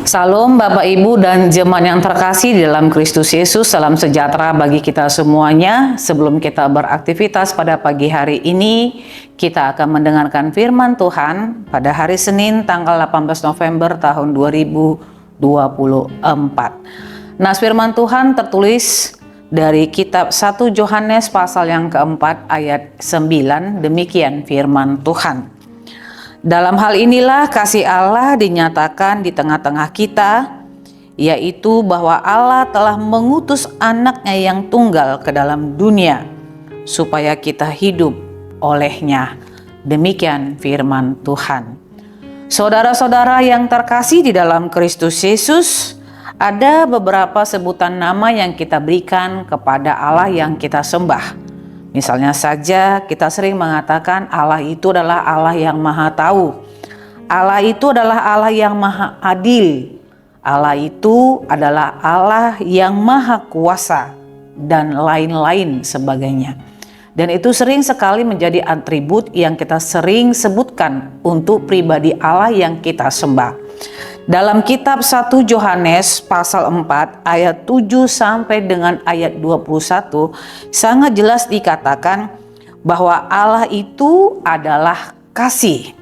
Salam Bapak Ibu dan jemaat yang terkasih di dalam Kristus Yesus. Salam sejahtera bagi kita semuanya. Sebelum kita beraktivitas pada pagi hari ini, kita akan mendengarkan firman Tuhan pada hari Senin tanggal 18 November tahun 2024. Nas firman Tuhan tertulis dari kitab 1 Yohanes pasal yang keempat ayat 9. Demikian firman Tuhan. Dalam hal inilah kasih Allah dinyatakan di tengah-tengah kita, yaitu bahwa Allah telah mengutus anaknya yang tunggal ke dalam dunia, supaya kita hidup olehnya. Demikian firman Tuhan. Saudara-saudara yang terkasih di dalam Kristus Yesus, ada beberapa sebutan nama yang kita berikan kepada Allah yang kita sembah. Misalnya saja kita sering mengatakan Allah itu adalah Allah yang maha tahu. Allah itu adalah Allah yang maha adil. Allah itu adalah Allah yang maha kuasa dan lain-lain sebagainya. Dan itu sering sekali menjadi atribut yang kita sering sebutkan untuk pribadi Allah yang kita sembah. Dalam kitab 1 Yohanes pasal 4 ayat 7 sampai dengan ayat 21 sangat jelas dikatakan bahwa Allah itu adalah kasih.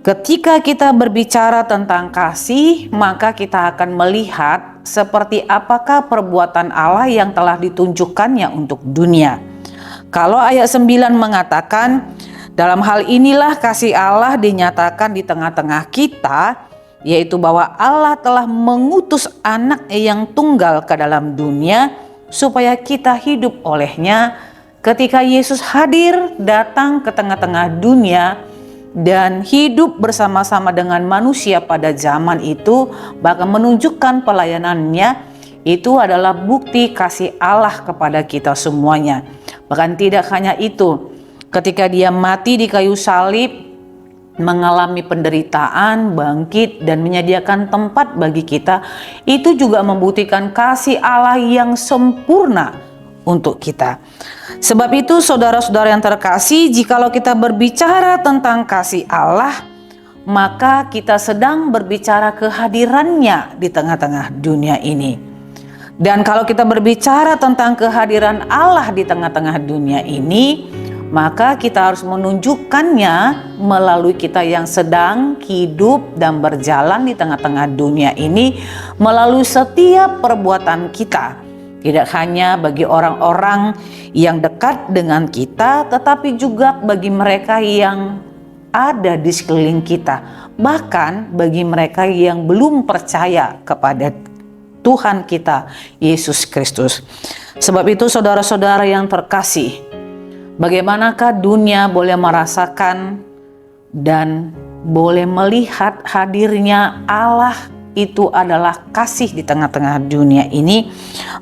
Ketika kita berbicara tentang kasih, maka kita akan melihat seperti apakah perbuatan Allah yang telah ditunjukkannya untuk dunia. Kalau ayat 9 mengatakan, dalam hal inilah kasih Allah dinyatakan di tengah-tengah kita, yaitu bahwa Allah telah mengutus anaknya yang tunggal ke dalam dunia supaya kita hidup olehnya. Ketika Yesus hadir datang ke tengah-tengah dunia dan hidup bersama-sama dengan manusia pada zaman itu, bahkan menunjukkan pelayanannya, itu adalah bukti kasih Allah kepada kita semuanya. Bahkan tidak hanya itu, ketika dia mati di kayu salib, mengalami penderitaan, bangkit, dan menyediakan tempat bagi kita, itu juga membuktikan kasih Allah yang sempurna untuk kita. Sebab itu saudara-saudara yang terkasih, jikalau kita berbicara tentang kasih Allah, maka kita sedang berbicara kehadirannya di tengah-tengah dunia ini. Dan kalau kita berbicara tentang kehadiran Allah di tengah-tengah dunia ini, maka kita harus menunjukkannya melalui kita yang sedang hidup dan berjalan di tengah-tengah dunia ini, melalui setiap perbuatan kita. Tidak hanya bagi orang-orang yang dekat dengan kita, tetapi juga bagi mereka yang ada di sekeliling kita. Bahkan bagi mereka yang belum percaya kepada Tuhan kita, Yesus Kristus. Sebab itu saudara-saudara yang terkasih, bagaimanakah dunia boleh merasakan dan boleh melihat hadirnya Allah itu adalah kasih di tengah-tengah dunia ini,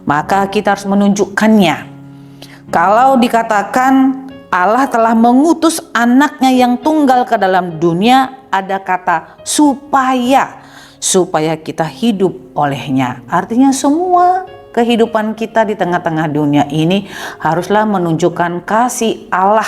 maka kita harus menunjukkannya. Kalau dikatakan Allah telah mengutus anaknya yang tunggal ke dalam dunia, ada kata supaya kita hidup olehnya. Artinya semua kehidupan kita di tengah-tengah dunia ini haruslah menunjukkan kasih Allah,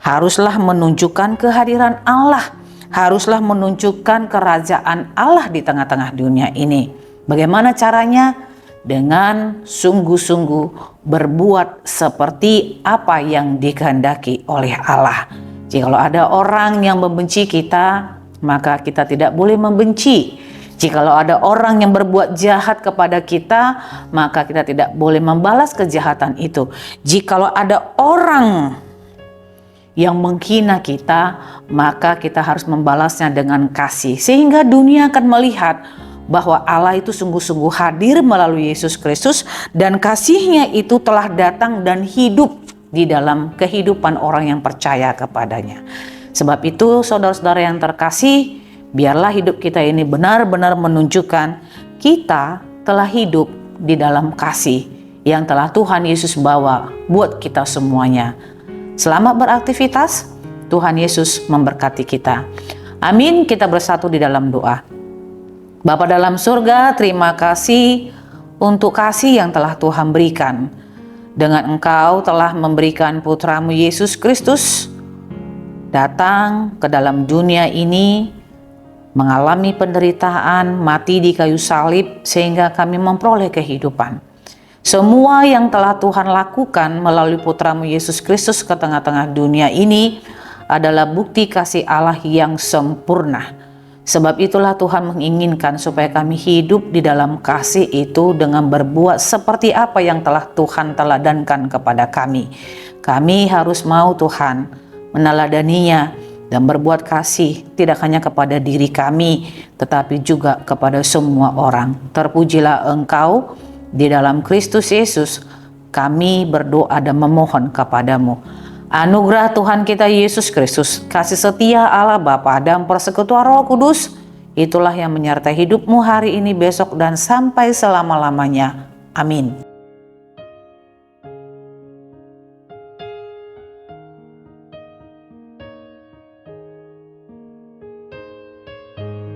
haruslah menunjukkan kehadiran Allah, haruslah menunjukkan kerajaan Allah di tengah-tengah dunia ini. Bagaimana caranya? Dengan sungguh-sungguh berbuat seperti apa yang dikehendaki oleh Allah. Jikalau ada orang yang membenci kita, maka kita tidak boleh membenci. Jikalau ada orang yang berbuat jahat kepada kita, maka kita tidak boleh membalas kejahatan itu. Jikalau ada orang yang menghina kita, maka kita harus membalasnya dengan kasih. Sehingga dunia akan melihat bahwa Allah itu sungguh-sungguh hadir melalui Yesus Kristus, dan kasih-Nya itu telah datang dan hidup di dalam kehidupan orang yang percaya kepadanya. Sebab itu saudara-saudara yang terkasih, biarlah hidup kita ini benar-benar menunjukkan kita telah hidup di dalam kasih yang telah Tuhan Yesus bawa buat kita semuanya. Selamat beraktivitas, Tuhan Yesus memberkati kita. Amin, kita bersatu di dalam doa. Bapa dalam surga, terima kasih untuk kasih yang telah Tuhan berikan. Dengan Engkau telah memberikan Putra-Mu Yesus Kristus datang ke dalam dunia ini mengalami penderitaan, mati di kayu salib sehingga kami memperoleh kehidupan. Semua yang telah Tuhan lakukan melalui Putra-Mu Yesus Kristus ke tengah-tengah dunia ini adalah bukti kasih Allah yang sempurna. Sebab itulah Tuhan menginginkan supaya kami hidup di dalam kasih itu dengan berbuat seperti apa yang telah Tuhan teladankan kepada kami. Kami harus mau Tuhan meneladaninya dan berbuat kasih tidak hanya kepada diri kami, tetapi juga kepada semua orang. Terpujilah Engkau di dalam Kristus Yesus. Kami berdoa dan memohon kepadamu. Anugerah Tuhan kita Yesus Kristus, kasih setia Allah Bapa dan persekutuan Roh Kudus, itulah yang menyertai hidupmu hari ini, besok, dan sampai selama-lamanya. Amin.